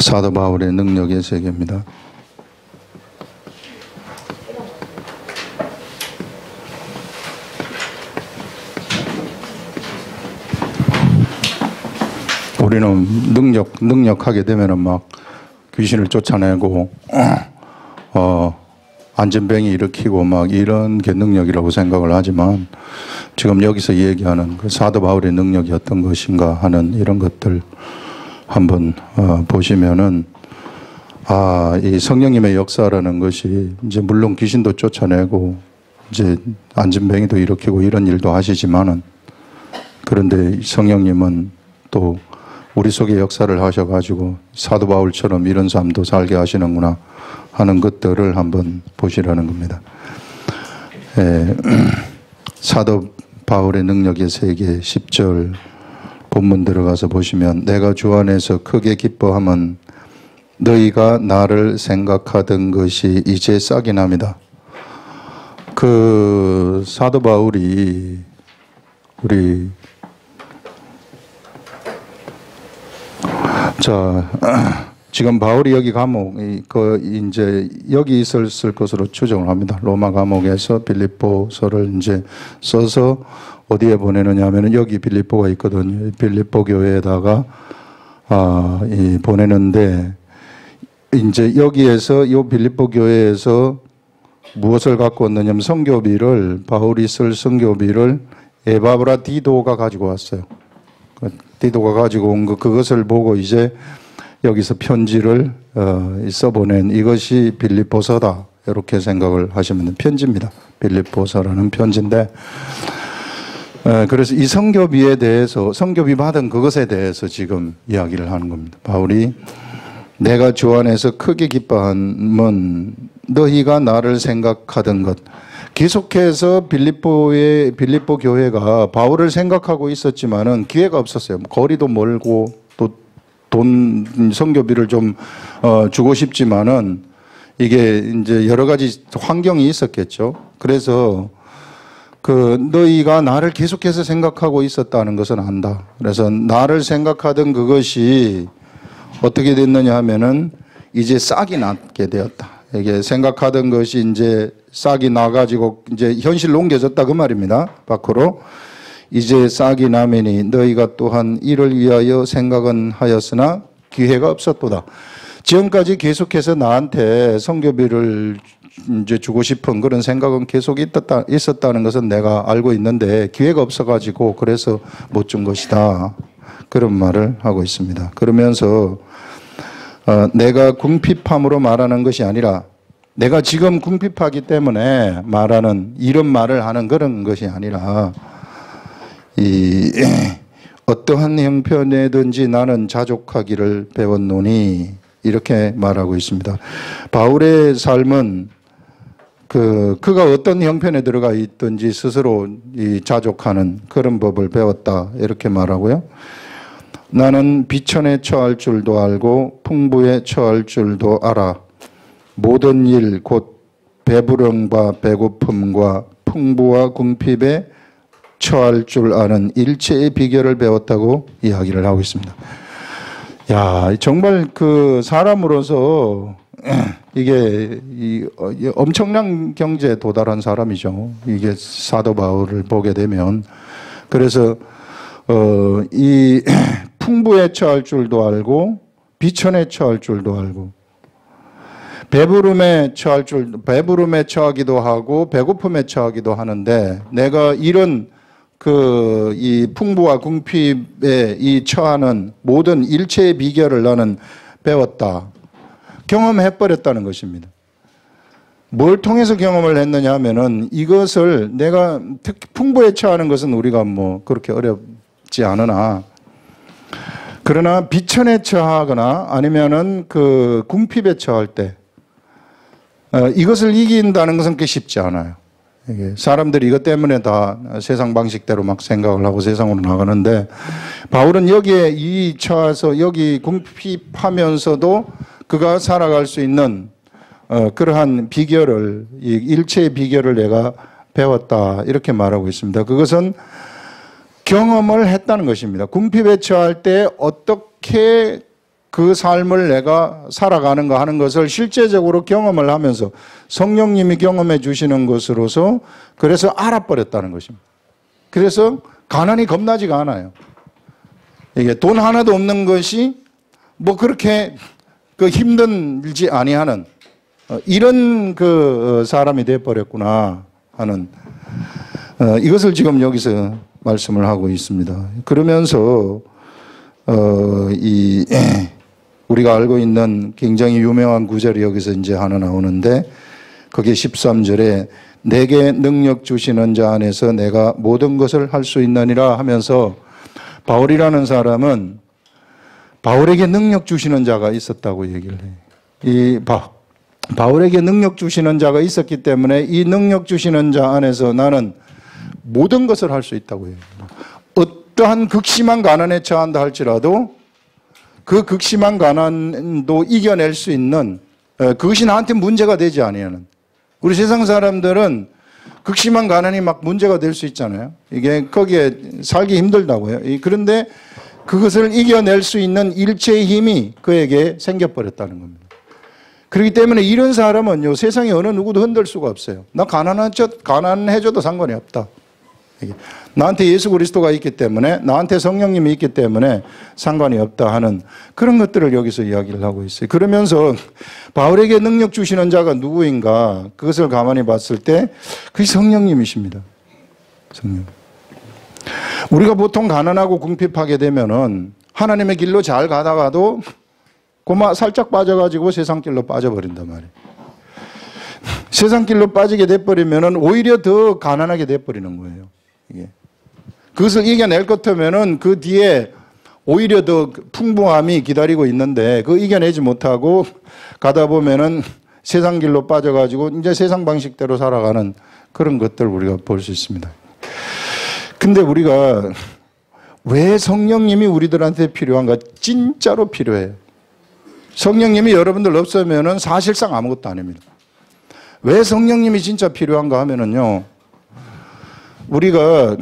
사도 바울의 능력의 세계입니다. 우리는 능력하게 되면은 막 귀신을 쫓아내고, 안전병이 일으키고 막 이런 게 능력이라고 생각을 하지만 지금 여기서 얘기하는 그 사도 바울의 능력이 어떤 것인가 하는 이런 것들 한번 보시면은 이 성령님의 역사라는 것이 이제 물론 귀신도 쫓아내고 이제 안전병이도 일으키고 이런 일도 하시지만은 그런데 성령님은 또 우리 속에 역사를 하셔가지고 사도 바울처럼 이런 삶도 살게 하시는구나 하는 것들을 한번 보시라는 겁니다. 사도 바울의 능력의 세계 10절 본문 들어가서 보시면 내가 주 안에서 크게 기뻐함은 너희가 나를 생각하던 것이 이제 싹이 납니다. 그 사도 바울이 지금 바울이 여기 감옥, 이제 여기 있었을 것으로 추정을 합니다. 로마 감옥에서 빌립보서를 이제 써서 어디에 보내느냐 하면은 여기 빌립보가 있거든요. 빌립보 교회에다가, 보내는데, 이제 여기에서, 이 빌립보 교회에서 무엇을 갖고 왔느냐 하면 선교비를, 바울이 쓸 선교비를 에바브라 디도가 가지고 왔어요. 디도가 가지고 온 그것을 보고 이제 여기서 편지를 써보낸 이것이 빌립보서다 이렇게 생각을 하시면 편지입니다. 빌립보서라는 편지인데 그래서 이 선교비에 대해서 선교비 받은 그것에 대해서 지금 이야기를 하는 겁니다. 바울이 내가 주 안에서 크게 기뻐함은 너희가 나를 생각하던 것. 계속해서 빌립보 교회가 바울을 생각하고 있었지만은 기회가 없었어요. 거리도 멀고 또 돈 선교비를 좀 주고 싶지만은 이게 이제 여러 가지 환경이 있었겠죠. 그래서 너희가 나를 계속해서 생각하고 있었다는 것은 안다. 그래서 나를 생각하던 그것이 어떻게 됐느냐 하면은 이제 싹이 나게 되었다. 이게 생각하던 것이 이제 싹이 나가지고 이제 현실로 옮겨졌다 그 말입니다. 밖으로. 이제 싹이 나매니 너희가 또한 이를 위하여 생각은 하였으나 기회가 없었도다. 지금까지 계속해서 나한테 선교비를 이제 주고 싶은 그런 생각은 계속 있었다는 것은 내가 알고 있는데 기회가 없어가지고 그래서 못 준 것이다. 그런 말을 하고 있습니다. 그러면서 내가 궁핍함으로 말하는 것이 아니라 내가 지금 궁핍하기 때문에 말하는 이런 말을 하는 그런 것이 아니라 어떠한 형편에든지 나는 자족하기를 배웠노니 이렇게 말하고 있습니다. 바울의 삶은 그가 어떤 형편에 들어가 있든지 스스로 자족하는 그런 법을 배웠다 이렇게 말하고요. 나는 비천에 처할 줄도 알고 풍부에 처할 줄도 알아. 모든 일 곧 배부름과 배고픔과 풍부와 궁핍에 처할 줄 아는 일체의 비결을 배웠다고 이야기를 하고 있습니다. 야, 정말 사람으로서 이게 엄청난 경제에 도달한 사람이죠. 이게 사도 바울을 보게 되면. 그래서 이 풍부에 처할 줄도 알고 비천에 처할 줄도 알고 배부름에 처하기도 하고 배고픔에 처하기도 하는데 내가 이런 이 풍부와 궁핍에 처하는 모든 일체의 비결을 나는 배웠다. 경험해버렸다는 것입니다. 뭘 통해서 경험을 했느냐 하면은 이것을 내가 특히 풍부에 처하는 것은 우리가 뭐 그렇게 어렵지 않으나 그러나 비천에 처하거나 아니면은 궁핍에 처할 때 이것을 이긴다는 것은 꽤 쉽지 않아요. 사람들이 이것 때문에 다 세상 방식대로 막 생각을 하고 세상으로 나가는데 바울은 여기에 처해서 여기 궁핍하면서도 그가 살아갈 수 있는 그러한 비결을 일체의 비결을 내가 배웠다 이렇게 말하고 있습니다. 그것은 경험을 했다는 것입니다. 궁핍에 처할 때 어떻게 그 삶을 내가 살아가는가 하는 것을 실제적으로 경험을 하면서 성령님이 경험해 주시는 것으로서 그래서 알아버렸다는 것입니다. 그래서 가난이 겁나지가 않아요. 이게 돈 하나도 없는 것이 뭐 그렇게 그 힘들지 아니하는 이런 그 사람이 되어버렸구나 하는 이것을 지금 여기서 말씀을 하고 있습니다. 그러면서 우리가 알고 있는 굉장히 유명한 구절이 여기서 이제 하나 나오는데 그게 13절에 내게 능력 주시는 자 안에서 내가 모든 것을 할 수 있느니라 하면서 바울이라는 사람은 바울에게 능력 주시는 자가 있었다고 얘기를 해요. 바울에게 능력 주시는 자가 있었기 때문에 이 능력 주시는 자 안에서 나는 모든 것을 할 수 있다고 해요. 어떠한 극심한 가난에 처한다 할지라도 그 극심한 가난도 이겨낼 수 있는 그것이 나한테 문제가 되지 아니하는 우리 세상 사람들은 극심한 가난이 막 문제가 될 수 있잖아요. 이게 거기에 살기 힘들다고요. 그런데 그것을 이겨낼 수 있는 일체의 힘이 그에게 생겨버렸다는 겁니다. 그렇기 때문에 이런 사람은요, 세상에 어느 누구도 흔들 수가 없어요. 나 가난해져도 상관이 없다. 나한테 예수 그리스도가 있기 때문에, 나한테 성령님이 있기 때문에 상관이 없다 하는 그런 것들을 여기서 이야기를 하고 있어요. 그러면서 바울에게 능력 주시는 자가 누구인가 그것을 가만히 봤을 때 그게 성령님이십니다. 성령. 우리가 보통 가난하고 궁핍하게 되면은 하나님의 길로 잘 가다가도 고마 살짝 빠져가지고 세상 길로 빠져버린단 말이에요. 세상 길로 빠지게 돼버리면은 오히려 더 가난하게 돼버리는 거예요. 이게. 그것을 이겨낼 것 같으면은 그 뒤에 오히려 더 풍부함이 기다리고 있는데 그 이겨내지 못하고 가다 보면은 세상 길로 빠져가지고 이제 세상 방식대로 살아가는 그런 것들을 우리가 볼 수 있습니다. 근데 우리가 왜 성령님이 우리들한테 필요한가? 진짜로 필요해요. 성령님이 여러분들 없으면은 사실상 아무것도 아닙니다. 왜 성령님이 진짜 필요한가 하면은요, 우리가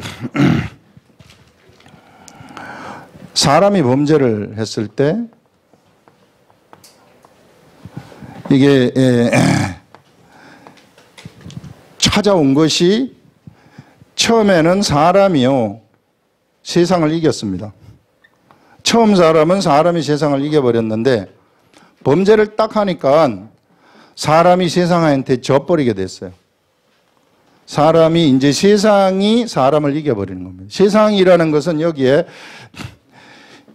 사람이 범죄를 했을 때 이게 찾아온 것이 처음에는 사람이요 세상을 이겼습니다. 처음 사람이 세상을 이겨버렸는데 범죄를 딱 하니까 사람이 세상한테 져버리게 됐어요. 사람이 이제 세상이 사람을 이겨버리는 겁니다. 세상이라는 것은 여기에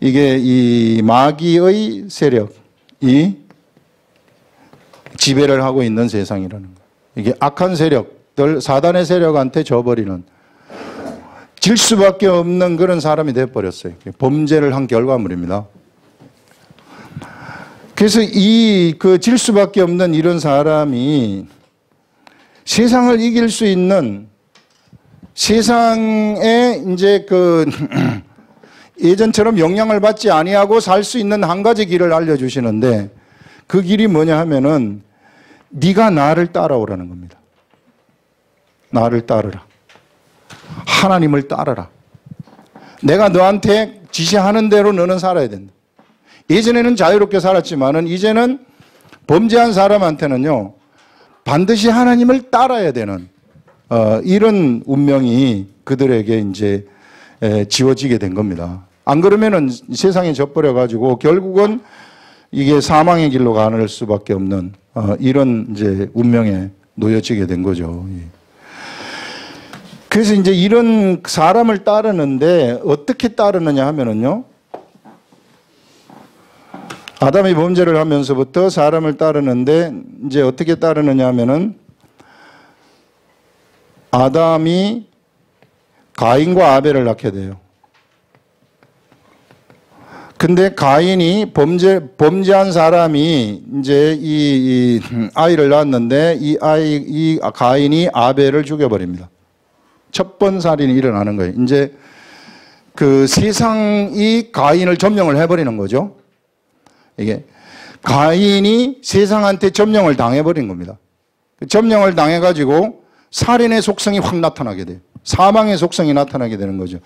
이게 이 마귀의 세력이 지배를 하고 있는 세상이라는 거예요. 이게 악한 세력들, 사단의 세력한테 져버리는 질 수밖에 없는 그런 사람이 되어버렸어요. 범죄를 한 결과물입니다. 그래서 질 수밖에 없는 이런 사람이 세상을 이길 수 있는 세상에 이제 예전처럼 영향을 받지 아니하고 살 수 있는 한 가지 길을 알려주시는데 그 길이 뭐냐 하면은 네가 나를 따라오라는 겁니다. 나를 따르라. 하나님을 따르라. 내가 너한테 지시하는 대로 너는 살아야 된다. 예전에는 자유롭게 살았지만은 이제는 범죄한 사람한테는요 반드시 하나님을 따라야 되는 이런 운명이 그들에게 이제 지워지게 된 겁니다. 안 그러면은 세상에 져버려 가지고 결국은 이게 사망의 길로 가는 수밖에 없는 이런 이제 운명에 놓여지게 된 거죠. 그래서 이제 이런 사람을 따르는데 어떻게 따르느냐 하면은요. 아담이 범죄를 하면서부터 사람을 따르는데 이제 어떻게 따르느냐 하면은 아담이 가인과 아벨을 낳게 돼요. 근데 가인이 범죄한 사람이 이제 이 아이를 낳았는데 이 가인이 아벨을 죽여버립니다. 첫 번 살인이 일어나는 거예요. 이제 그 세상이 가인을 점령을 해버리는 거죠. 이게 가인이 세상한테 점령을 당해버린 겁니다. 점령을 당해가지고 살인의 속성이 확 나타나게 돼요. 사망의 속성이 나타나게 되는 거죠.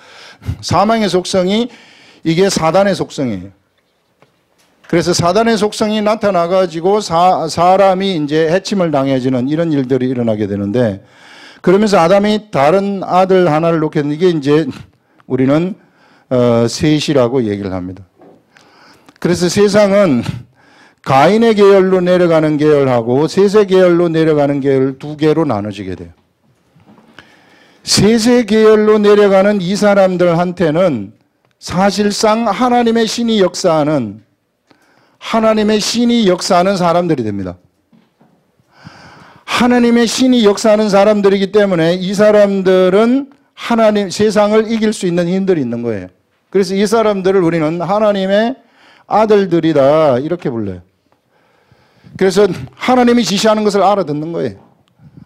사망의 속성이 이게 사단의 속성이에요. 그래서 사단의 속성이 나타나가지고 사람이 이제 해침을 당해지는 이런 일들이 일어나게 되는데, 그러면서 아담이 다른 아들 하나를 놓게 된 이게 이제 우리는 셋이라고 얘기를 합니다. 그래서 세상은 가인의 계열로 내려가는 계열하고 셋의 계열로 내려가는 계열 두 개로 나눠지게 돼요. 셋의 계열로 내려가는 이 사람들한테는 사실상 하나님의 신이 역사하는 사람들이 됩니다. 하나님의 신이 역사하는 사람들이기 때문에 이 사람들은 세상을 이길 수 있는 힘들이 있는 거예요. 그래서 이 사람들을 우리는 하나님의 아들들이다 이렇게 불러요. 그래서 하나님이 지시하는 것을 알아듣는 거예요.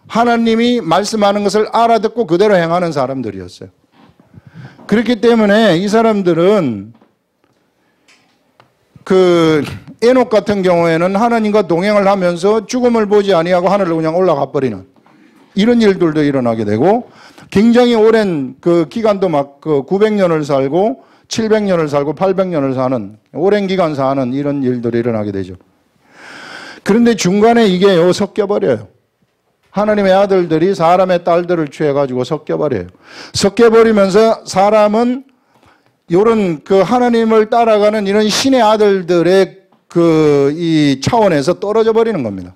하나님이 말씀하는 것을 알아듣고 그대로 행하는 사람들이었어요. 그렇기 때문에 이 사람들은 에녹 같은 경우에는 하나님과 동행을 하면서 죽음을 보지 아니하고 하늘로 그냥 올라가 버리는 이런 일들도 일어나게 되고, 굉장히 오랜 기간도 막 900년을 살고 700년을 살고 800년을 사는 오랜 기간 사는 이런 일들이 일어나게 되죠. 그런데 중간에 이게 섞여버려요. 하나님의 아들들이 사람의 딸들을 취해가지고 섞여버려요. 섞여버리면서 사람은 이런 하나님을 따라가는 이런 신의 아들들의 이 차원에서 떨어져 버리는 겁니다.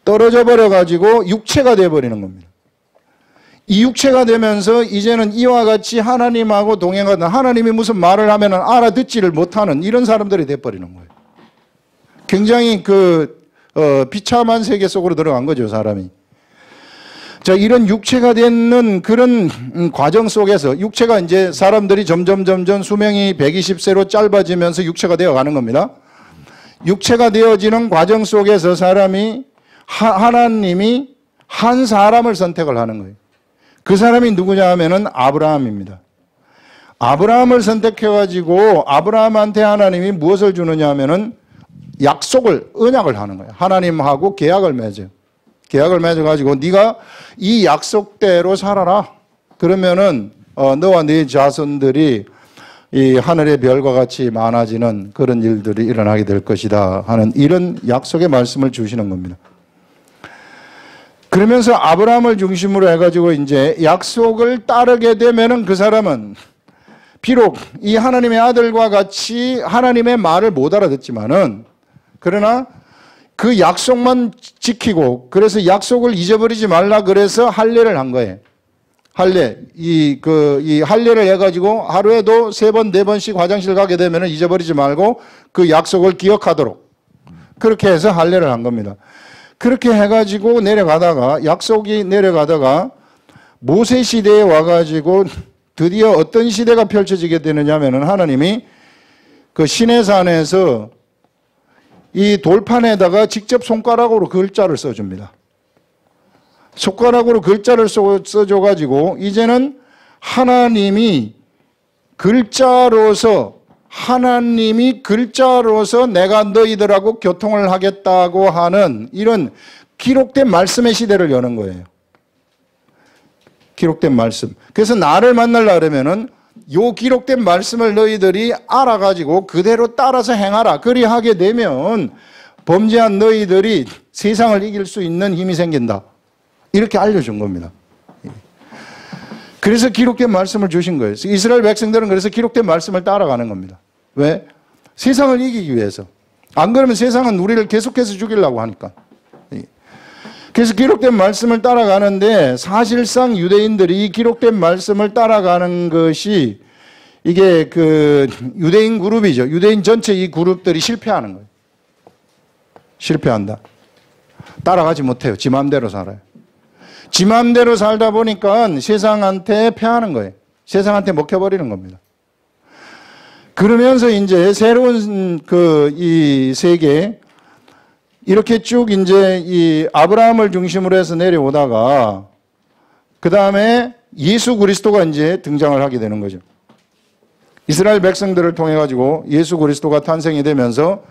떨어져 버려가지고 육체가 되어버리는 겁니다. 이 육체가 되면서 이제는 이와 같이 하나님하고 동행하는, 하나님이 무슨 말을 하면 알아듣지를 못하는 이런 사람들이 되어버리는 거예요. 굉장히 비참한 세계 속으로 들어간 거죠, 사람이. 자, 이런 육체가 되는 그런 과정 속에서 육체가 이제 사람들이 점점 수명이 120세로 짧아지면서 육체가 되어 가는 겁니다. 육체가 되어지는 과정 속에서 하나님이 한 사람을 선택을 하는 거예요. 그 사람이 누구냐 하면은 아브라함입니다. 아브라함을 선택해가지고 아브라함한테 하나님이 무엇을 주느냐 하면은 언약을 하는 거예요. 하나님하고 계약을 맺어요. 계약을 맺어가지고 네가 이 약속대로 살아라. 그러면은 너와 네 자손들이 이 하늘의 별과 같이 많아지는 그런 일들이 일어나게 될 것이다 하는 이런 약속의 말씀을 주시는 겁니다. 그러면서 아브라함을 중심으로 해가지고 이제 약속을 따르게 되면은 그 사람은 비록 이 하나님의 아들과 같이 하나님의 말을 못 알아듣지만은, 그러나 그 약속만 지키고, 그래서 약속을 잊어버리지 말라 그래서 할례를 한 거예요. 할례. 이 할례를 해가지고 하루에도 3번, 4번씩 화장실 가게 되면 잊어버리지 말고 그 약속을 기억하도록. 그렇게 해서 할례를 한 겁니다. 그렇게 해가지고 약속이 내려가다가 모세 시대에 와가지고 드디어 어떤 시대가 펼쳐지게 되느냐 하면은 하나님이 시내산에서 이 돌판에다가 직접 손가락으로 글자를 써줍니다. 손가락으로 글자를 써줘가지고 이제는 하나님이 글자로서 내가 너희들하고 교통을 하겠다고 하는 이런 기록된 말씀의 시대를 여는 거예요. 기록된 말씀. 그래서 나를 만나려고 그러면은 요 기록된 말씀을 너희들이 알아가지고 그대로 따라서 행하라. 그리하게 되면 범죄한 너희들이 세상을 이길 수 있는 힘이 생긴다. 이렇게 알려준 겁니다. 그래서 기록된 말씀을 주신 거예요. 이스라엘 백성들은 그래서 기록된 말씀을 따라가는 겁니다. 왜? 세상을 이기기 위해서. 안 그러면 세상은 우리를 계속해서 죽이려고 하니까. 그래서 기록된 말씀을 따라가는데, 사실상 유대인들이 이 기록된 말씀을 따라가는 것이 이게 유대인 그룹이죠. 유대인 전체 이 그룹들이 실패하는 거예요. 실패한다. 따라가지 못해요. 지 마음대로 살아요. 지 마음대로 살다 보니까 세상한테 패하는 거예요. 세상한테 먹혀버리는 겁니다. 그러면서 이제 새로운 이 세계, 이렇게 쭉 이제 이 아브라함을 중심으로 해서 내려오다가 그 다음에 예수 그리스도가 이제 등장을 하게 되는 거죠. 이스라엘 백성들을 통해 가지고 예수 그리스도가 탄생이 되면서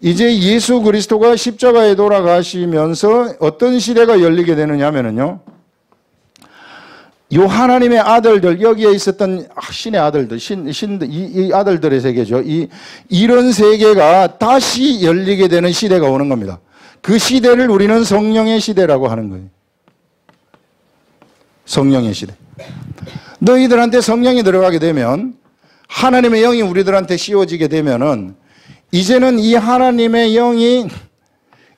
이제 예수 그리스도가 십자가에 돌아가시면서 어떤 시대가 열리게 되느냐 하면요, 요 하나님의 아들들, 여기에 있었던 신의 아들들, 이 아들들의 세계죠. 이런 세계가 다시 열리게 되는 시대가 오는 겁니다. 그 시대를 우리는 성령의 시대라고 하는 거예요. 성령의 시대. 너희들한테 성령이 들어가게 되면, 하나님의 영이 우리들한테 씌워지게 되면은, 이제는 이 하나님의 영이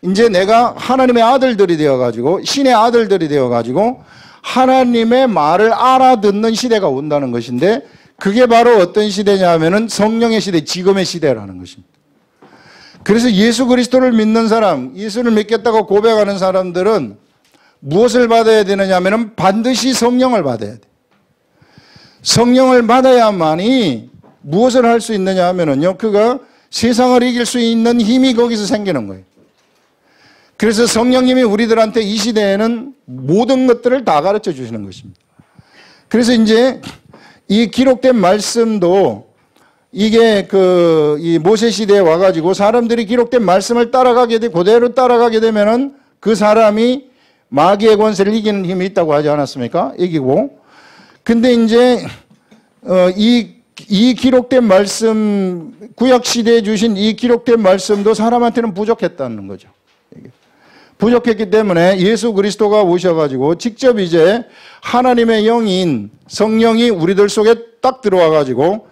이제 내가 하나님의 아들들이 되어가지고, 신의 아들들이 되어가지고, 하나님의 말을 알아듣는 시대가 온다는 것인데, 그게 바로 어떤 시대냐 하면은 성령의 시대, 지금의 시대라는 것입니다. 그래서 예수 그리스도를 믿는 사람, 예수를 믿겠다고 고백하는 사람들은 무엇을 받아야 되느냐 하면은 반드시 성령을 받아야 돼. 성령을 받아야만이 무엇을 할 수 있느냐 하면은요, 그가 세상을 이길 수 있는 힘이 거기서 생기는 거예요. 그래서 성령님이 우리들한테 이 시대에는 모든 것들을 다 가르쳐 주시는 것입니다. 그래서 이제 이 기록된 말씀도 이게 이 모세 시대에 와가지고 사람들이 기록된 말씀을 따라가게 돼, 그대로 따라가게 되면은 그 사람이 마귀의 권세를 이기는 힘이 있다고 하지 않았습니까? 이기고. 근데 이제, 이 기록된 말씀, 구약 시대에 주신 이 기록된 말씀도 사람한테는 부족했다는 거죠. 부족했기 때문에 예수 그리스도가 오셔가지고 직접 이제 하나님의 영인 성령이 우리들 속에 딱 들어와가지고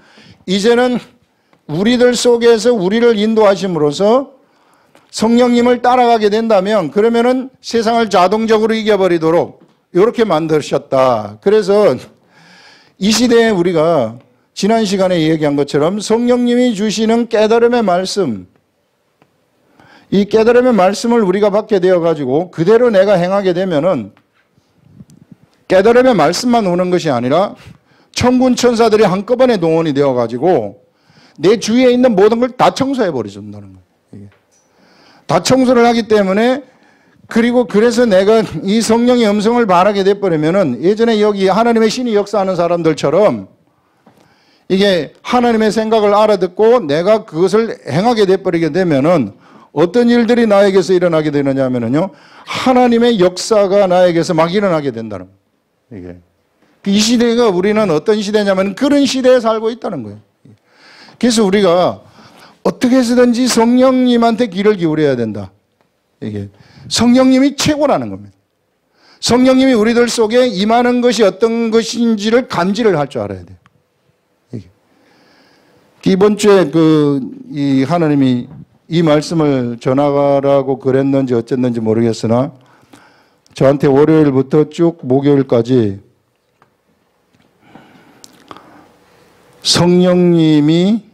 이제는 우리들 속에서 우리를 인도하심으로써 성령님을 따라가게 된다면 그러면은 세상을 자동적으로 이겨버리도록 이렇게 만드셨다. 그래서 이 시대에 우리가 지난 시간에 얘기한 것처럼 성령님이 주시는 깨달음의 말씀, 이 깨달음의 말씀을 우리가 받게 되어가지고 그대로 내가 행하게 되면은 깨달음의 말씀만 오는 것이 아니라 천군 천사들이 한꺼번에 동원이 되어가지고 내 주위에 있는 모든 걸 다 청소해 버려준다는 거예요. 다 청소를 하기 때문에 그리고 그래서 내가 이 성령의 음성을 바라게 돼버리면은 예전에 여기 하나님의 신이 역사하는 사람들처럼 이게 하나님의 생각을 알아듣고 내가 그것을 행하게 돼버리게 되면은 어떤 일들이 나에게서 일어나게 되느냐 하면은요, 하나님의 역사가 나에게서 막 일어나게 된다는 거예요. 이게. 이 시대가 우리는 어떤 시대냐면 그런 시대에 살고 있다는 거예요. 그래서 우리가 어떻게 해서든지 성령님한테 귀를 기울여야 된다. 이게. 성령님이 최고라는 겁니다. 성령님이 우리들 속에 임하는 것이 어떤 것인지를 감지를 할 줄 알아야 돼요. 이게. 이번 주에 이 하나님이 이 말씀을 전하라고 그랬는지 어쨌는지 모르겠으나 저한테 월요일부터 쭉 목요일까지 성령님이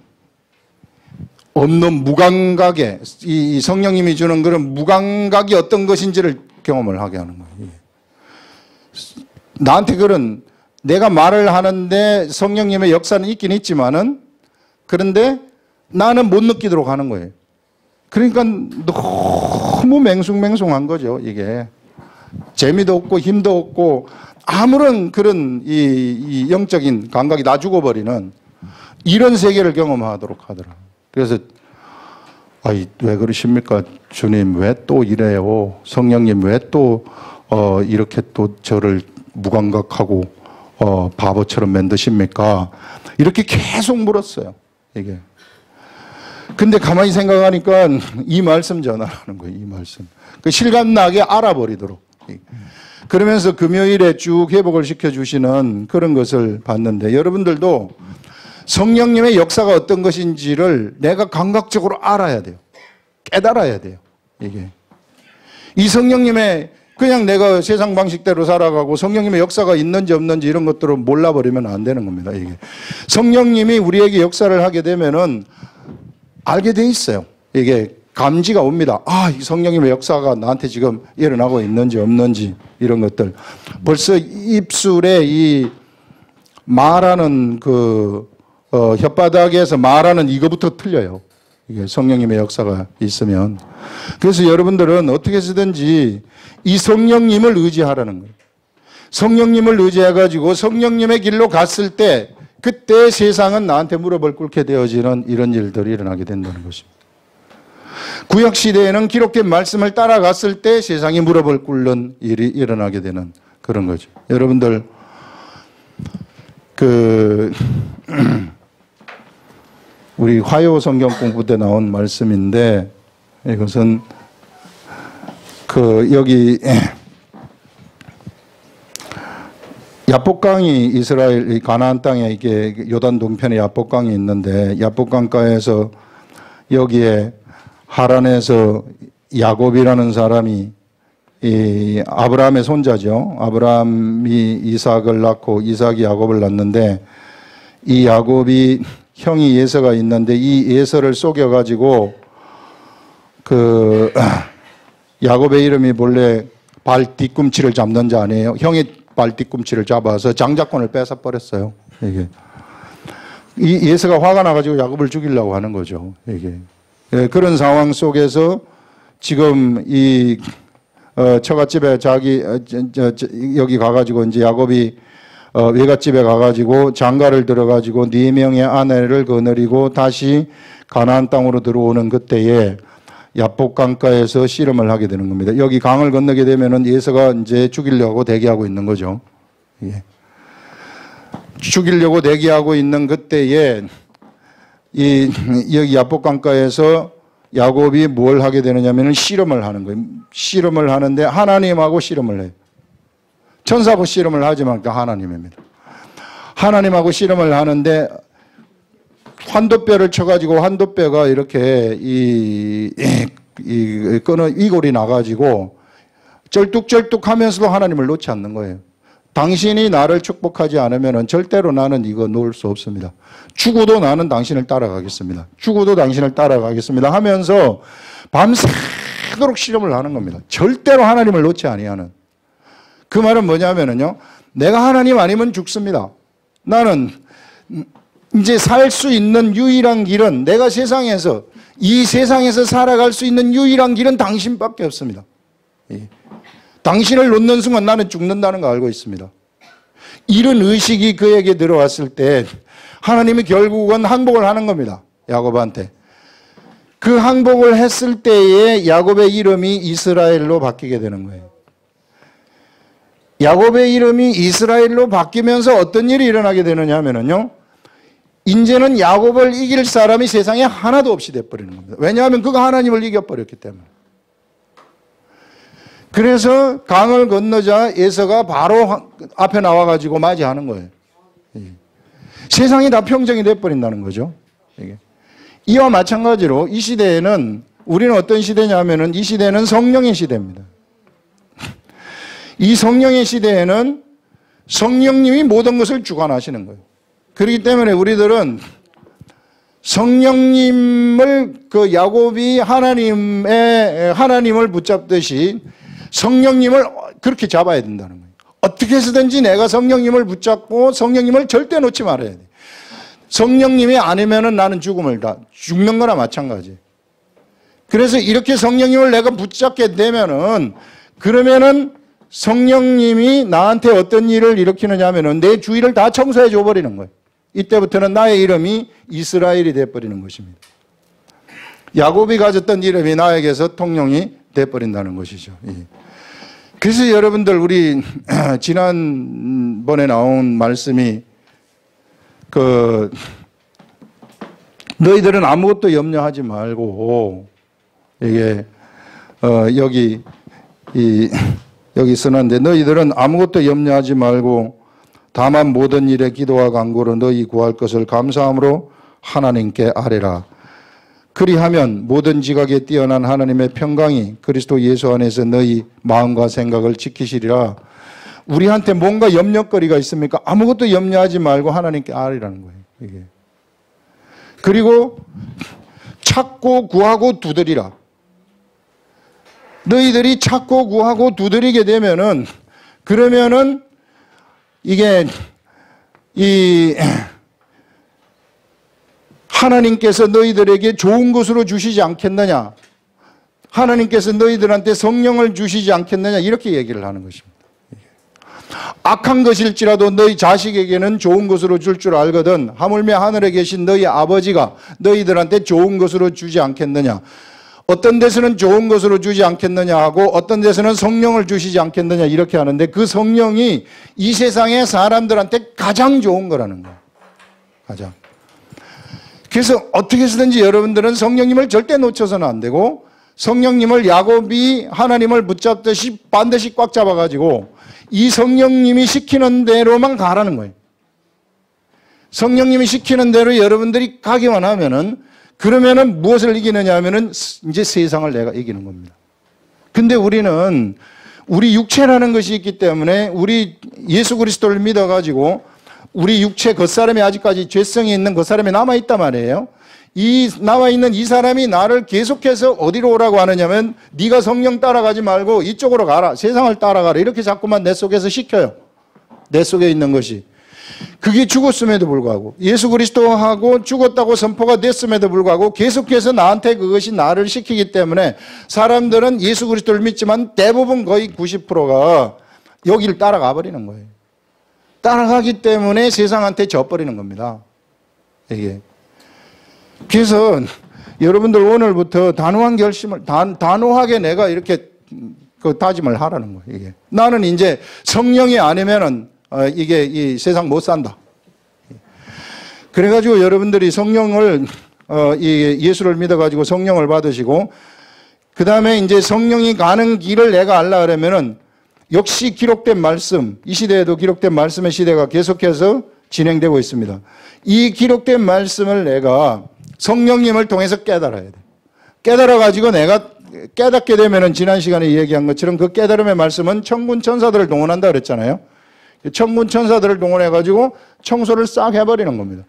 없는 무감각에 이 성령님이 주는 그런 무감각이 어떤 것인지를 경험을 하게 하는 거예요. 나한테 내가 말을 하는데 성령님의 역사는 있긴 있지만은 그런데 나는 못 느끼도록 하는 거예요. 그러니까 너무 맹숭맹숭한 거죠, 이게. 재미도 없고 힘도 없고 아무런 그런 이 영적인 감각이 다 죽어버리는 이런 세계를 경험하도록 하더라. 그래서 왜 그러십니까? 주님 왜 또 이래요? 성령님 왜 또 이렇게 또 저를 무감각하고 바보처럼 만드십니까? 이렇게 계속 물었어요, 이게. 근데 가만히 생각하니까 이 말씀 전하라는 거예요, 이 말씀. 그 실감나게 알아버리도록. 그러면서 금요일에 쭉 회복을 시켜주시는 그런 것을 봤는데 여러분들도 성령님의 역사가 어떤 것인지를 내가 감각적으로 알아야 돼요. 깨달아야 돼요, 이게. 이 성령님의 그냥 내가 세상 방식대로 살아가고 성령님의 역사가 있는지 없는지 이런 것들을 몰라버리면 안 되는 겁니다, 이게. 성령님이 우리에게 역사를 하게 되면은 알게 돼 있어요. 이게 감지가 옵니다. 이 성령님의 역사가 나한테 지금 일어나고 있는지 없는지 이런 것들. 벌써 입술에 이 말하는 혓바닥에서 말하는 이거부터 틀려요. 이게 성령님의 역사가 있으면. 그래서 여러분들은 어떻게 해서든지 이 성령님을 의지하라는 거예요. 성령님을 의지해가지고 성령님의 길로 갔을 때 그때 세상은 나한테 무릎을 꿇게 되어지는 이런 일들이 일어나게 된다는 것입니다. 구약시대에는 기록된 말씀을 따라갔을 때 세상이 무릎을 꿇는 일이 일어나게 되는 그런 거죠. 여러분들 우리 화요 성경 공부 때 나온 말씀인데, 이것은 여기 야복강이 이스라엘 가나안 땅에 이게 요단 동편에 야복강이 있는데, 야복강가에서 여기에 하란에서 야곱이라는 사람이 이 아브라함의 손자죠. 아브라함이 이삭을 낳고 이삭이 야곱을 낳는데, 이 야곱이 형이 예서가 있는데 이 예서를 속여가지고 야곱의 이름이 본래 발 뒤꿈치를 잡는 자 아니에요. 형의 발 뒤꿈치를 잡아서 장자권을 뺏어 버렸어요. 이게 이 예서가 화가 나가지고 야곱을 죽이려고 하는 거죠. 이게 그런 상황 속에서 지금 이 처갓집에 여기 가가지고 이제 야곱이 외갓집에 가가지고 장가를 들어가지고 4명의 아내를 거느리고 다시 가나안 땅으로 들어오는 그때에 야복강가에서 씨름을 하게 되는 겁니다. 여기 강을 건너게 되면은 예서가 이제 죽이려고 대기하고 있는 거죠. 예. 죽이려고 대기하고 있는 그때에 여기 야복강가에서 야곱이 뭘 하게 되느냐면은 씨름을 하는 거예요. 씨름을 하는데 하나님하고 씨름을 해요. 천사하고 씨름을 하지만 하나님입니다. 하나님하고 씨름을 하는데 환도뼈를 쳐가지고 환도뼈가 이렇게 이골이 나가지고 쩔뚝쩔뚝 하면서도 하나님을 놓지 않는 거예요. 당신이 나를 축복하지 않으면 절대로 나는 이거 놓을 수 없습니다. 죽어도 나는 당신을 따라가겠습니다. 죽어도 당신을 따라가겠습니다 하면서 밤새도록 씨름을 하는 겁니다. 절대로 하나님을 놓지 아니하는. 그 말은 뭐냐면요, 내가 하나님 아니면 죽습니다. 나는 이제 살 수 있는 유일한 길은, 내가 이 세상에서 살아갈 수 있는 유일한 길은 당신밖에 없습니다. 당신을 놓는 순간 나는 죽는다는 거 알고 있습니다. 이런 의식이 그에게 들어왔을 때 하나님이 결국은 항복을 하는 겁니다. 야곱한테. 그 항복을 했을 때에 야곱의 이름이 이스라엘로 바뀌게 되는 거예요. 야곱의 이름이 이스라엘로 바뀌면서 어떤 일이 일어나게 되느냐 하면요, 이제는 야곱을 이길 사람이 세상에 하나도 없이 돼버리는 겁니다. 왜냐하면 그가 하나님을 이겨버렸기 때문에. 그래서 강을 건너자 에서가 바로 앞에 나와가지고 맞이하는 거예요. 세상이 다 평정이 돼버린다는 거죠. 이와 마찬가지로 이 시대에는, 우리는 어떤 시대냐 하면은 이 시대는 성령의 시대입니다. 이 성령의 시대에는 성령님이 모든 것을 주관하시는 거예요. 그렇기 때문에 우리들은 성령님을, 야곱이 하나님을 붙잡듯이 성령님을 그렇게 잡아야 된다는 거예요. 어떻게 해서든지 내가 성령님을 붙잡고 성령님을 절대 놓지 말아야 돼. 성령님이 아니면은 나는 죽는 거나 마찬가지. 그래서 이렇게 성령님을 내가 붙잡게 되면은, 그러면은 성령님이 나한테 어떤 일을 일으키느냐 하면은 내 주위를 다 청소해 줘 버리는 거예요. 이때부터는 나의 이름이 이스라엘이 돼 버리는 것입니다. 야곱이 가졌던 이름이 나에게서 통용이 돼 버린다는 것이죠. 그래서 여러분들, 우리 지난번에 나온 말씀이 너희들은 아무것도 염려하지 말고, 이게 여기 쓰는데, 너희들은 아무것도 염려하지 말고 다만 모든 일에 기도와 간구로 너희 구할 것을 감사함으로 하나님께 아뢰라. 그리하면 모든 지각에 뛰어난 하나님의 평강이 그리스도 예수 안에서 너희 마음과 생각을 지키시리라. 우리한테 뭔가 염려거리가 있습니까? 아무것도 염려하지 말고 하나님께 아뢰라는 거예요. 이게. 그리고 찾고 구하고 두드리라. 너희들이 찾고 구하고 두드리게 되면은, 그러면은 이게 하나님께서 너희들에게 좋은 것으로 주시지 않겠느냐, 하나님께서 너희들한테 성령을 주시지 않겠느냐, 이렇게 얘기를 하는 것입니다. 악한 것일지라도 너희 자식에게는 좋은 것으로 줄 줄 알거든 하물며 하늘에 계신 너희 아버지가 너희들한테 좋은 것으로 주지 않겠느냐. 어떤 데서는 좋은 것으로 주지 않겠느냐 하고 어떤 데서는 성령을 주시지 않겠느냐 이렇게 하는데 그 성령이 이 세상의 사람들한테 가장 좋은 거라는 거예요. 가장. 그래서 어떻게 해서든지 여러분들은 성령님을 절대 놓쳐서는 안 되고 성령님을 야곱이 하나님을 붙잡듯이 반드시 꽉 잡아가지고 이 성령님이 시키는 대로만 가라는 거예요. 성령님이 시키는 대로 여러분들이 가기만 하면은 그러면은 무엇을 이기느냐 하면은 이제 세상을 내가 이기는 겁니다. 근데 우리는 우리 육체라는 것이 있기 때문에 우리 예수 그리스도를 믿어가지고 우리 육체 겉사람이 아직까지 죄성이 있는 겉사람이 남아있단 말이에요. 이 남아있는 이 사람이 나를 계속해서 어디로 오라고 하느냐면 네가 성령 따라가지 말고 이쪽으로 가라. 세상을 따라가라. 이렇게 자꾸만 내 속에서 시켜요. 내 속에 있는 것이. 그게 죽었음에도 불구하고 예수 그리스도하고 죽었다고 선포가 됐음에도 불구하고 계속해서 나한테 그것이 나를 시키기 때문에 사람들은 예수 그리스도를 믿지만 대부분 거의 90%가 여기를 따라가 버리는 거예요. 따라가기 때문에 세상한테 져버리는 겁니다. 이게. 그래서 여러분들 오늘부터 단호한 결심을 단호하게 내가 이렇게 그 다짐을 하라는 거예요. 이게. 나는 이제 성령이 아니면은 이게 이 세상 못 산다. 그래가지고 여러분들이 성령을 예수를 믿어가지고 성령을 받으시고 그 다음에 이제 성령이 가는 길을 내가 알라 그러면은 역시 기록된 말씀, 이 시대에도 기록된 말씀의 시대가 계속해서 진행되고 있습니다. 이 기록된 말씀을 내가 성령님을 통해서 깨달아야 돼. 깨달아가지고 내가 깨닫게 되면은 지난 시간에 얘기한 것처럼 그 깨달음의 말씀은 천군 천사들을 동원한다 그랬잖아요. 천군 천사들을 동원해가지고 청소를 싹 해버리는 겁니다.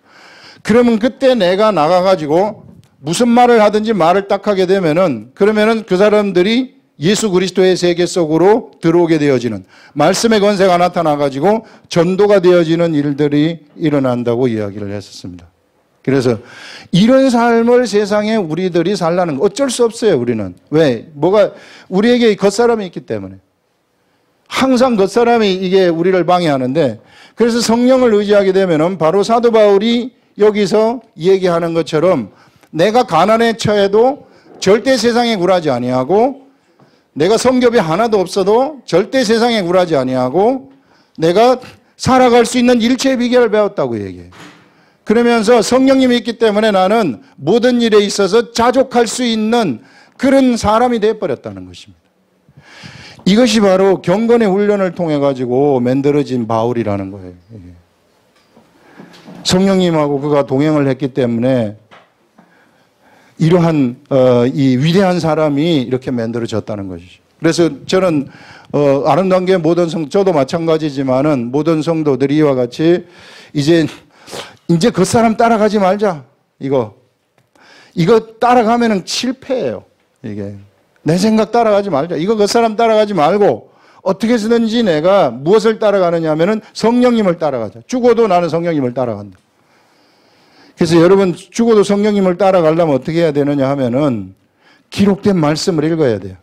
그러면 그때 내가 나가가지고 무슨 말을 하든지 말을 딱 하게 되면은 그러면은 그 사람들이 예수 그리스도의 세계 속으로 들어오게 되어지는 말씀의 권세가 나타나가지고 전도가 되어지는 일들이 일어난다고 이야기를 했었습니다. 그래서 이런 삶을 세상에 우리들이 살라는 거 어쩔 수 없어요. 우리는. 왜? 뭐가 우리에게 겉사람이 있기 때문에. 항상 겉사람이 이게 우리를 방해하는데 그래서 성령을 의지하게 되면은 바로 사도 바울이 여기서 얘기하는 것처럼 내가 가난에 처해도 절대 세상에 굴하지 아니하고 내가 성교비 하나도 없어도 절대 세상에 굴하지 아니하고 내가 살아갈 수 있는 일체의 비결을 배웠다고 얘기해요. 그러면서 성령님이 있기 때문에 나는 모든 일에 있어서 자족할 수 있는 그런 사람이 되어버렸다는 것입니다. 이것이 바로 경건의 훈련을 통해 가지고 만들어진 바울이라는 거예요. 성령님하고 그가 동행을 했기 때문에 이러한 이 위대한 사람이 이렇게 만들어졌다는 것이죠. 그래서 저는 아름다운 게 모든 저도 마찬가지지만은 모든 성도들이 이와 같이 이제 그 사람 따라가지 말자. 이거 따라가면은 실패예요. 이게. 내 생각 따라가지 말자. 이거 그 사람 따라가지 말고 어떻게 해서든지 내가 무엇을 따라가느냐 하면은 성령님을 따라가자. 죽어도 나는 성령님을 따라간다. 그래서 여러분 죽어도 성령님을 따라가려면 어떻게 해야 되느냐 하면은 기록된 말씀을 읽어야 돼요.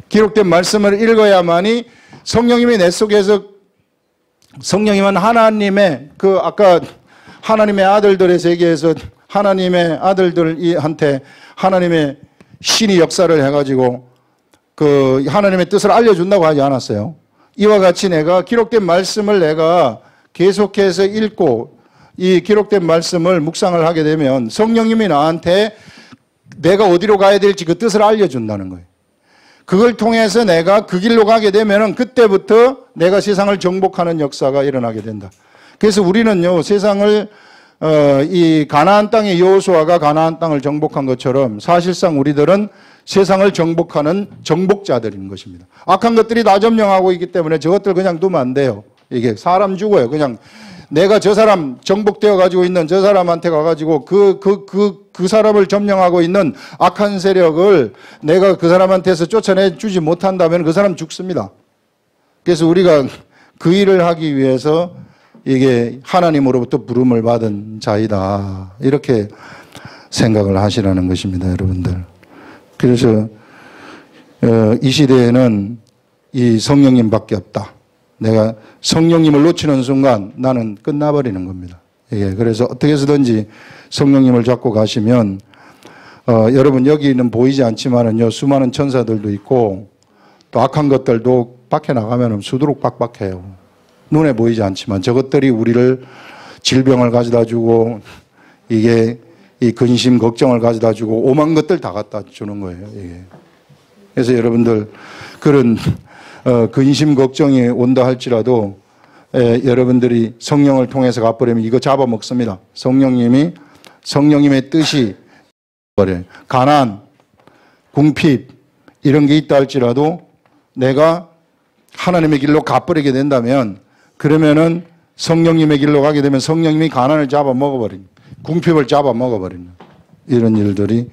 기록된 말씀을 읽어야만이 성령님이 내 속에서 성령님은 하나님의 아까 하나님의 아들들의 세계에서 하나님의 아들들한테 하나님의 신이 역사를 해가지고 그 하나님의 뜻을 알려준다고 하지 않았어요. 이와 같이 내가 기록된 말씀을 내가 계속해서 읽고 이 기록된 말씀을 묵상을 하게 되면 성령님이 나한테 내가 어디로 가야 될지 그 뜻을 알려준다는 거예요. 그걸 통해서 내가 그 길로 가게 되면 그때부터 내가 세상을 정복하는 역사가 일어나게 된다. 그래서 우리는요 세상을 이 가나안 땅의 여호수아가 가나안 땅을 정복한 것처럼 사실상 우리들은 세상을 정복하는 정복자들인 것입니다. 악한 것들이 다 점령하고 있기 때문에 저것들 그냥 두면 안 돼요. 이게 사람 죽어요. 그냥 내가 저 사람 정복되어 가지고 있는 저 사람한테 가가지고 그 사람을 점령하고 있는 악한 세력을 내가 그 사람한테서 쫓아내 주지 못한다면 그 사람 죽습니다. 그래서 우리가 그 일을 하기 위해서 이게 하나님으로부터 부름을 받은 자이다. 이렇게 생각을 하시라는 것입니다, 여러분들. 그래서 이 시대에는 이 성령님밖에 없다. 내가 성령님을 놓치는 순간 나는 끝나버리는 겁니다. 예, 그래서 어떻게 해서든지 성령님을 잡고 가시면 여러분 여기는 보이지 않지만은요, 수많은 천사들도 있고 또 악한 것들도 밖에 나가면 수두룩 빡빡해요. 눈에 보이지 않지만 저것들이 우리를 질병을 가져다 주고 이게 이 근심 걱정을 가져다 주고 오만 것들 다 갖다 주는 거예요. 이게. 그래서 여러분들 그런 근심 걱정이 온다 할지라도 여러분들이 성령을 통해서 갚으려면 이거 잡아먹습니다. 성령님의 뜻이 가난, 궁핍 이런 게 있다 할지라도 내가 하나님의 길로 갚으려게 된다면 그러면은 성령님의 길로 가게 되면 성령님이 가난을 잡아먹어버린, 궁핍을 잡아먹어버리는 이런 일들이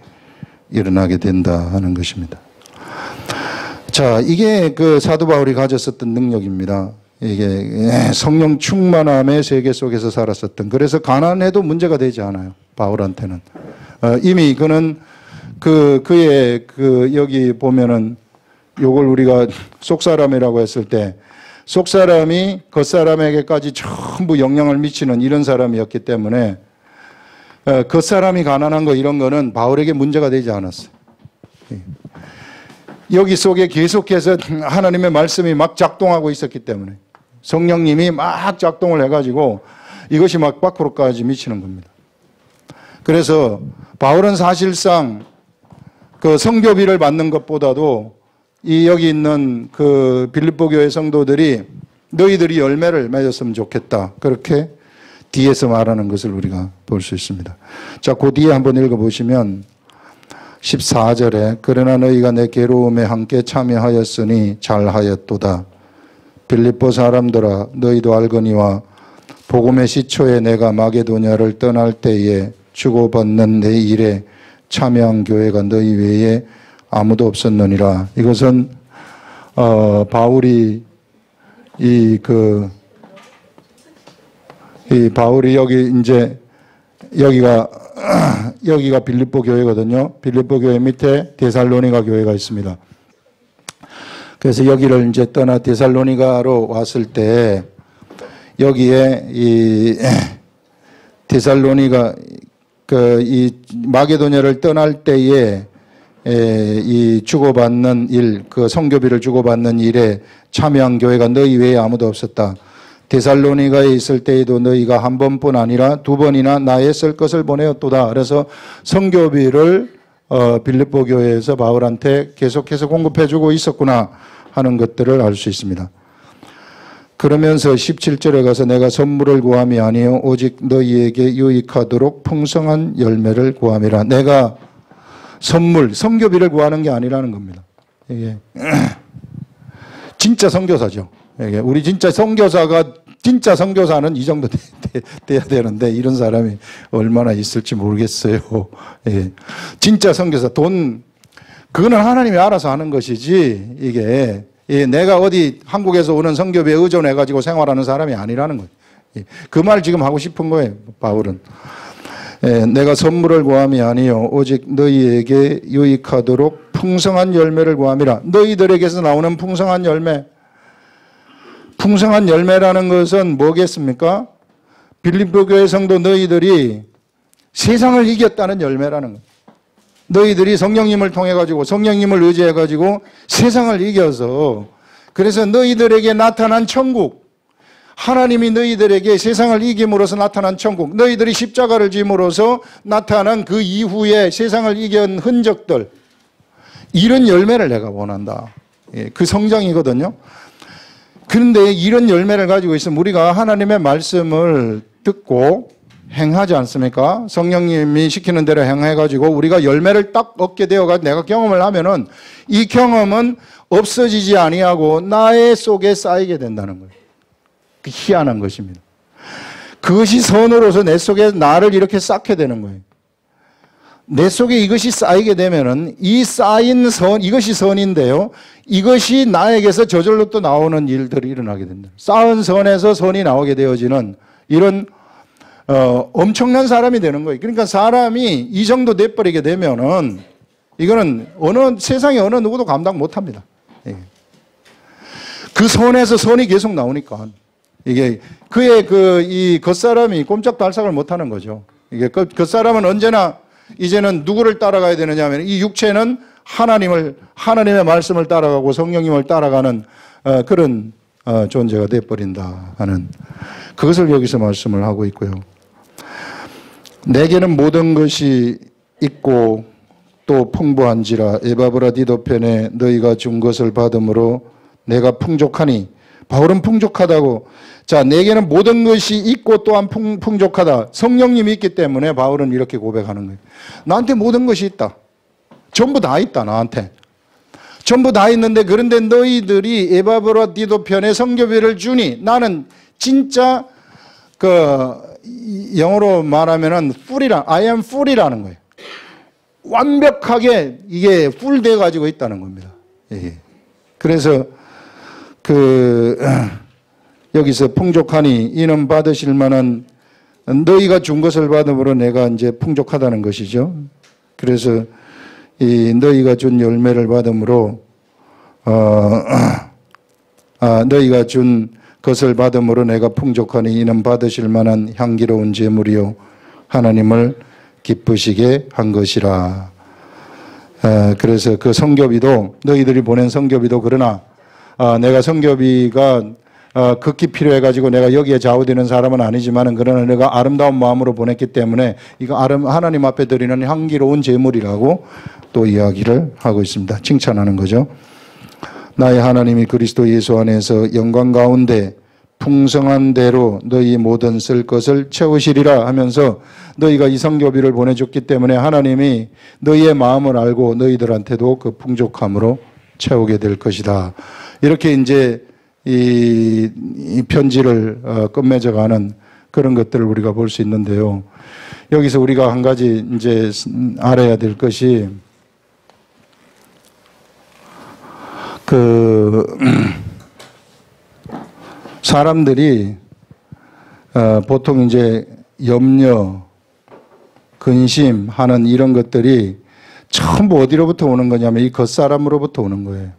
일어나게 된다 하는 것입니다. 자, 이게 그 사도 바울이 가졌었던 능력입니다. 이게 성령 충만함의 세계 속에서 살았었던. 그래서 가난해도 문제가 되지 않아요. 바울한테는. 이미 그는 그의 여기 보면은 요걸 우리가 속사람이라고 했을 때 속사람이 겉사람에게까지 전부 영향을 미치는 이런 사람이었기 때문에 겉사람이 가난한 거 이런 거는 바울에게 문제가 되지 않았어요. 여기 속에 계속해서 하나님의 말씀이 막 작동하고 있었기 때문에 성령님이 막 작동을 해가지고 이것이 막 밖으로까지 미치는 겁니다. 그래서 바울은 사실상 그 성교비를 받는 것보다도 이 여기 있는 그 빌립보 교회 성도들이 너희들이 열매를 맺었으면 좋겠다. 그렇게 뒤에서 말하는 것을 우리가 볼 수 있습니다. 자, 그 뒤에 한번 읽어보시면 14절에 그러나 너희가 내 괴로움에 함께 참여하였으니 잘하였도다. 빌립보 사람들아 너희도 알거니와 복음의 시초에 내가 마게도냐를 떠날 때에 주고받는 내 일에 참여한 교회가 너희 외에 아무도 없었느니라. 이것은 바울이 바울이 여기 이제 여기가 빌립보 교회거든요. 빌립보 교회 밑에 데살로니가 교회가 있습니다. 그래서 여기를 이제 떠나 데살로니가로 왔을 때 여기에 이 데살로니가 이 마게도냐를 떠날 때에 이 주고받는 일, 그 성교비를 주고받는 일에 참여한 교회가 너희 외에 아무도 없었다. 데살로니가에 있을 때에도 너희가 한 번뿐 아니라 두 번이나 나의 쓸 것을 보내었도다. 그래서 성교비를 빌립보 교회에서 바울한테 계속해서 공급해주고 있었구나 하는 것들을 알 수 있습니다. 그러면서 17절에 가서 내가 선물을 구함이 아니요 오직 너희에게 유익하도록 풍성한 열매를 구함이라. 내가 선물, 성교비를 구하는 게 아니라는 겁니다. 이게 진짜 선교사죠. 이게 우리 진짜 선교사는 이 정도 돼야 되는데 이런 사람이 얼마나 있을지 모르겠어요. 예. 진짜 선교사 그거는 하나님이 알아서 하는 것이지 이게 내가 어디 한국에서 오는 선교비에 의존해 가지고 생활하는 사람이 아니라는 거예요. 그 말 지금 하고 싶은 거예요. 바울은. 내가 선물을 구함이 아니요 오직 너희에게 유익하도록 풍성한 열매를 구함이라. 너희들에게서 나오는 풍성한 열매라는 것은 뭐겠습니까? 빌립보 교회 성도 너희들이 세상을 이겼다는 열매라는 거예요. 너희들이 성령님을 통해 가지고 성령님을 의지해 가지고 세상을 이겨서 그래서 너희들에게 나타난 천국, 하나님이 너희들에게 세상을 이김으로써 나타난 천국, 너희들이 십자가를 짐으로써 나타난 그 이후에 세상을 이긴 흔적들, 이런 열매를 내가 원한다. 그 성장이거든요. 그런데 이런 열매를 가지고 있으면 우리가 하나님의 말씀을 듣고 행하지 않습니까? 성령님이 시키는 대로 행해가지고 우리가 열매를 딱 얻게 되어가지고 내가 경험을 하면은 이 경험은 없어지지 아니하고 나의 속에 쌓이게 된다는 거예요. 그 희한한 것입니다. 그것이 선으로서 내 속에 나를 이렇게 쌓게 되는 거예요. 내 속에 이것이 쌓이게 되면은 이 쌓인 선, 이것이 선인데요. 이것이 나에게서 저절로 또 나오는 일들이 일어나게 된다. 쌓은 선에서 선이 나오게 되어지는 이런 엄청난 사람이 되는 거예요. 그러니까 사람이 이 정도 돼버리게 되면은 이거는 세상에 어느 누구도 감당 못 합니다. 그 선에서 선이 계속 나오니까 이게 그의 이 겉사람이 꼼짝달싹을 못 하는 거죠. 이게 겉사람은 언제나 이제는 누구를 따라가야 되느냐 하면 이 육체는 하나님의 말씀을 따라가고 성령님을 따라가는 그런 존재가 되어버린다 하는 그것을 여기서 말씀을 하고 있고요. 내게는 모든 것이 있고 또 풍부한지라 에바브라디도편에 너희가 준 것을 받음으로 내가 풍족하니. 바울은 풍족하다고. 자, 내게는 모든 것이 있고 또한 풍족하다. 성령님이 있기 때문에 바울은 이렇게 고백하는 거예요. 나한테 모든 것이 있다. 전부 다 있다, 나한테. 전부 다 있는데 그런데 너희들이 에바브라디도편에 선교비를 주니 나는 진짜 영어로 말하면은 I am full이라는 거예요. 완벽하게 이게 full 돼 가지고 있다는 겁니다. 예. 그래서 여기서 풍족하니 이는 받으실 만한 너희가 준 것을 받음으로 내가 이제 풍족하다는 것이죠. 그래서 이 너희가 준 열매를 받음으로 너희가 준 것을 받음으로 내가 풍족하니 이는 받으실 만한 향기로운 제물이요 하나님을 기쁘시게 한 것이라. 그래서 그 선교비도 너희들이 보낸 선교비도 그러나 내가 선교비가 극히 필요해가지고 내가 여기에 좌우되는 사람은 아니지만은 그러나 내가 아름다운 마음으로 보냈기 때문에 이거 하나님 앞에 드리는 향기로운 제물이라고 또 이야기를 하고 있습니다. 칭찬하는 거죠. 나의 하나님이 그리스도 예수 안에서 영광 가운데 풍성한 대로 너희 모든 쓸 것을 채우시리라 하면서 너희가 이 선교비를 보내줬기 때문에 하나님이 너희의 마음을 알고 너희들한테도 그 풍족함으로 채우게 될 것이다. 이렇게 이제 이 편지를 끝맺어가는 그런 것들을 우리가 볼 수 있는데요. 여기서 우리가 한 가지 이제 알아야 될 것이 사람들이 보통 이제 염려, 근심하는 이런 것들이 전부 어디로부터 오는 거냐면 이 겉사람으로부터 오는 거예요.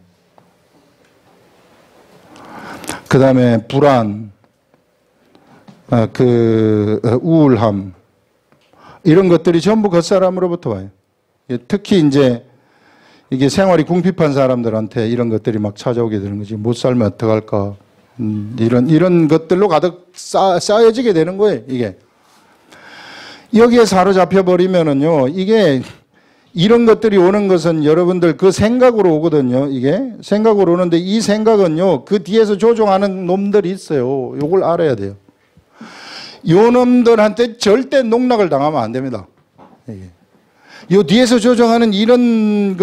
그 다음에 불안, 우울함, 이런 것들이 전부 겉사람으로부터 와요. 특히 이제 이게 생활이 궁핍한 사람들한테 이런 것들이 막 찾아오게 되는 거지. 못 살면 어떡할까. 이런 것들로 가득 쌓여지게 되는 거예요, 이게. 여기에 사로잡혀 버리면은요, 이게 이런 것들이 오는 것은 여러분들 그 생각으로 오거든요. 이게 생각으로 오는데 이 생각은요 그 뒤에서 조종하는 놈들이 있어요. 요걸 알아야 돼요. 요 놈들한테 절대 농락을 당하면 안 됩니다. 요 뒤에서 조종하는 이런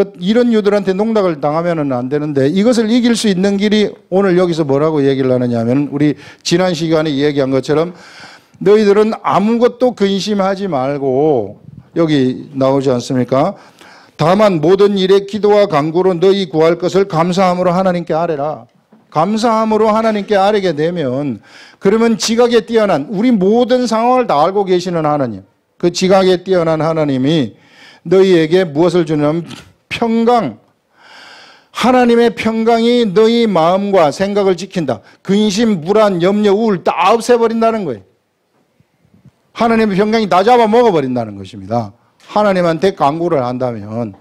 유들한테 농락을 당하면은 안 되는데 이것을 이길 수 있는 길이 오늘 여기서 뭐라고 얘기를 하느냐 하면 우리 지난 시간에 얘기한 것처럼 너희들은 아무것도 근심하지 말고 여기 나오지 않습니까? 다만 모든 일에 기도와 간구로 너희 구할 것을 감사함으로 하나님께 아뢰라. 감사함으로 하나님께 아뢰게 되면 그러면 지각에 뛰어난 우리 모든 상황을 다 알고 계시는 하나님, 그 지각에 뛰어난 하나님이 너희에게 무엇을 주냐면 평강, 하나님의 평강이 너희 마음과 생각을 지킨다. 근심, 불안, 염려, 우울 다 없애버린다는 거예요. 하나님의 평강이 다 잡아 먹어버린다는 것입니다. 하나님한테 간구를 한다면.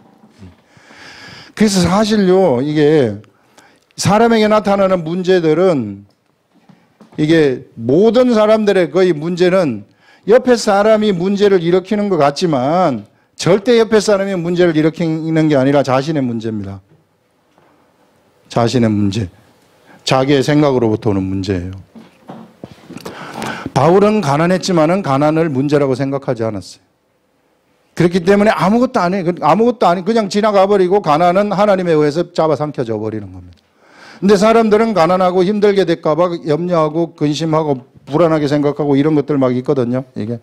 그래서 사실요, 이게 사람에게 나타나는 문제들은 이게 모든 사람들의 거의 문제는 옆에 사람이 문제를 일으키는 것 같지만 절대 옆에 사람이 문제를 일으키는 게 아니라 자신의 문제입니다. 자신의 문제. 자기의 생각으로부터 오는 문제예요. 바울은 가난했지만은 가난을 문제라고 생각하지 않았어요. 그렇기 때문에 아무것도 안 해. 아무것도 아니 그냥 지나가 버리고 가난은 하나님에 의해서 잡아삼켜져 버리는 겁니다. 근데 사람들은 가난하고 힘들게 될까봐 염려하고 근심하고 불안하게 생각하고 이런 것들 막 있거든요. 이게.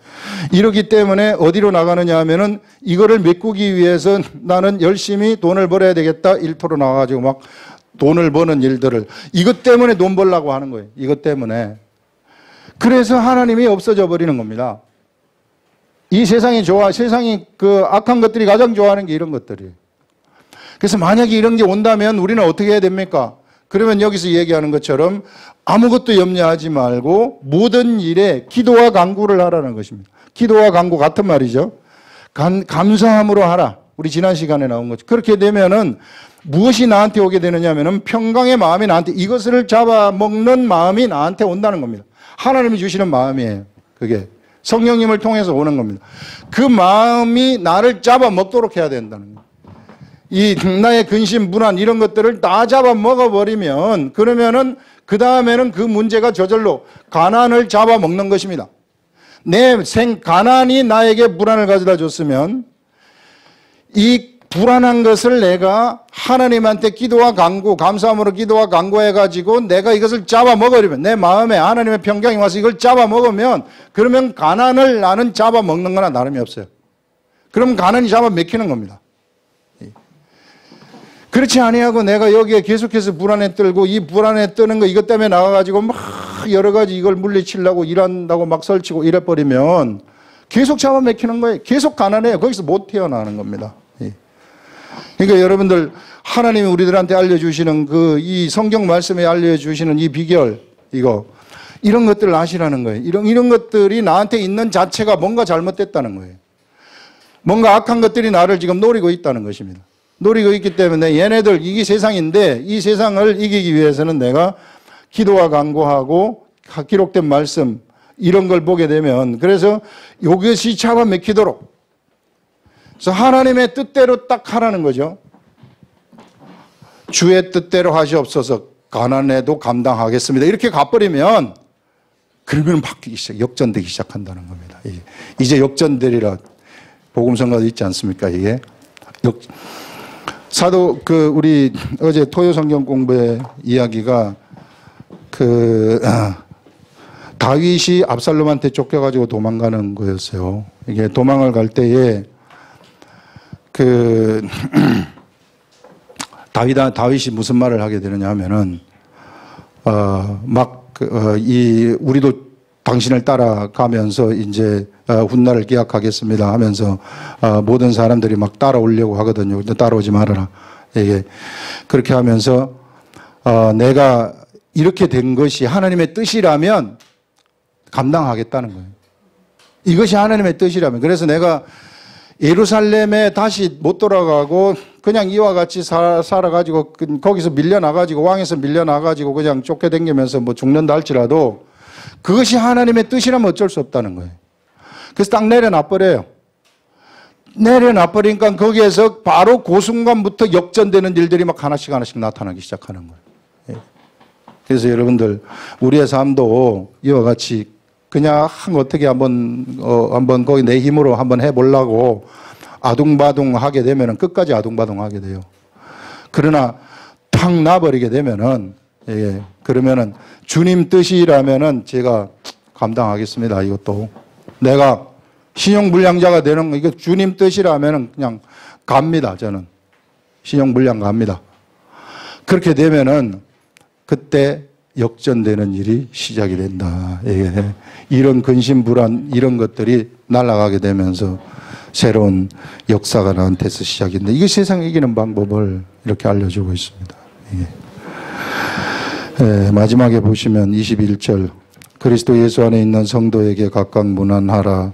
이러기 때문에 어디로 나가느냐 하면은 이거를 메꾸기 위해서 나는 열심히 돈을 벌어야 되겠다. 일터로 나와가지고 막 돈을 버는 일들을 이것 때문에 돈 벌려고 하는 거예요. 이것 때문에. 그래서 하나님이 없어져 버리는 겁니다. 이 세상이 세상이 그 악한 것들이 가장 좋아하는 게 이런 것들이에요. 그래서 만약에 이런 게 온다면 우리는 어떻게 해야 됩니까? 그러면 여기서 얘기하는 것처럼 아무것도 염려하지 말고 모든 일에 기도와 간구를 하라는 것입니다. 기도와 간구 같은 말이죠. 감사함으로 하라. 우리 지난 시간에 나온 거죠. 그렇게 되면은 무엇이 나한테 오게 되느냐면은 평강의 마음이 나한테, 이것을 잡아먹는 마음이 나한테 온다는 겁니다. 하나님이 주시는 마음이에요. 그게 성령님을 통해서 오는 겁니다. 그 마음이 나를 잡아먹도록 해야 된다는 거예요. 이 나의 근심, 불안 이런 것들을 다 잡아먹어버리면, 그러면은 그 다음에는 그 문제가 저절로 가난을 잡아먹는 것입니다. 가난이 나에게 불안을 가져다 줬으면 이 불안한 것을 내가 하나님한테 기도와 간구, 감사함으로 기도와 간구해가지고 내가 이것을 잡아먹으려면, 내 마음에 하나님의 평강이 와서 이걸 잡아먹으면, 그러면 가난을 나는 잡아먹는 거나 다름이 없어요. 그럼 가난이 잡아먹히는 겁니다. 그렇지 아니하고 내가 여기에 계속해서 불안에 떨고, 이 불안에 뜨는 거 이것 때문에 나가가지고 막 여러 가지 이걸 물리치려고 일한다고 막 설치고 이래버리면 계속 잡아먹히는 거예요. 계속 가난해요. 거기서 못 태어나는 겁니다. 그러니까 여러분들, 하나님이 우리들한테 알려주시는 이 성경 말씀에 알려주시는 이 비결, 이런 것들을 아시라는 거예요. 이런 것들이 나한테 있는 자체가 뭔가 잘못됐다는 거예요. 뭔가 악한 것들이 나를 지금 노리고 있다는 것입니다. 노리고 있기 때문에 얘네들, 이게 세상인데 이 세상을 이기기 위해서는 내가 기도와 간구하고 기록된 말씀 이런 걸 보게 되면, 그래서 이것이 잡아먹히도록, 그래서 하나님의 뜻대로 딱 하라는 거죠. 주의 뜻대로 하시옵소서, 가난해도 감당하겠습니다. 이렇게 가버리면 그러면 바뀌기 시작, 역전되기 시작한다는 겁니다. 이제 역전되리라 복음성가도 있지 않습니까? 이게 사도 우리 어제 토요 성경 공부의 이야기가 다윗이 압살롬한테 쫓겨가지고 도망가는 거였어요. 이게 도망을 갈 때에 다윗이 무슨 말을 하게 되느냐 하면은, 우리도 당신을 따라가면서 이제 훗날을 기약하겠습니다 하면서 모든 사람들이 막 따라오려고 하거든요. 근데 따라오지 말아라. 이게 그렇게 하면서 내가 이렇게 된 것이 하나님의 뜻이라면 감당하겠다는 거예요. 이것이 하나님의 뜻이라면. 그래서 내가 예루살렘에 다시 못 돌아가고 그냥 이와 같이 살아가지고 거기서 밀려나가지고, 왕에서 밀려나가지고 그냥 쫓겨다니면서 뭐 죽는다 할지라도 그것이 하나님의 뜻이라면 어쩔 수 없다는 거예요. 그래서 딱 내려놔버려요. 내려놔버리니까 거기에서 바로 그 순간부터 역전되는 일들이 막 하나씩 나타나기 시작하는 거예요. 그래서 여러분들, 우리의 삶도 이와 같이 그냥 어떻게 한번 거기 내 힘으로 한번 해보려고 아둥바둥 하게 되면은 끝까지 아둥바둥 하게 돼요. 그러나 탁 놔버리게 되면은, 그러면은 주님 뜻이라면은 제가 감당하겠습니다. 이것도 내가 신용불량자가 되는 거, 이거 주님 뜻이라면은 그냥 갑니다. 저는 신용불량 갑니다. 그렇게 되면은 그때 역전되는 일이 시작이 된다. 이런 근심, 불안 이런 것들이 날아가게 되면서 새로운 역사가 나한테서 시작인데, 이게 세상 이기는 방법을 이렇게 알려주고 있습니다. 마지막에 보시면 21절, 그리스도 예수 안에 있는 성도에게 각각 문안하라.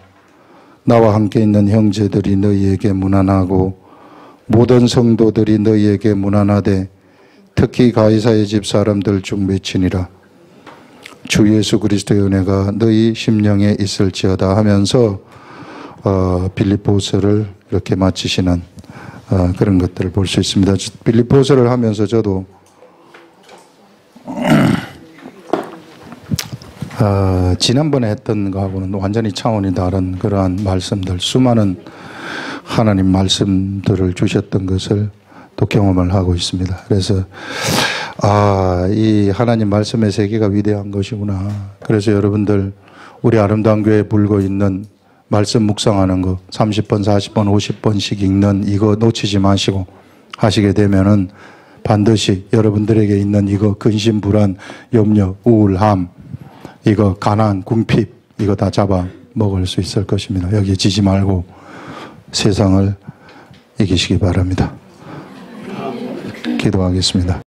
나와 함께 있는 형제들이 너희에게 문안하고 모든 성도들이 너희에게 문안하되 특히 가이사의 집 사람들 중 외치니라. 주 예수 그리스도의 은혜가 너희 심령에 있을지어다 하면서 빌립보서를 이렇게 마치시는 그런 것들을 볼 수 있습니다. 빌립보서를 하면서 저도 지난번에 했던 거하고는 완전히 차원이 다른 그러한 말씀들, 수많은 하나님 말씀들을 주셨던 것을 또 경험을 하고 있습니다. 그래서 이 하나님 말씀의 세계가 위대한 것이구나. 그래서 여러분들, 우리 아름다운 교회에 불고 있는 말씀 묵상하는 거 30번, 40번, 50번씩 읽는 이거 놓치지 마시고 하시게 되면은 반드시 여러분들에게 있는 이거 근심, 불안, 염려, 우울함, 이거 가난, 궁핍 이거 다 잡아 먹을 수 있을 것입니다. 여기에 지지 말고 세상을 이기시기 바랍니다. 기도하겠습니다.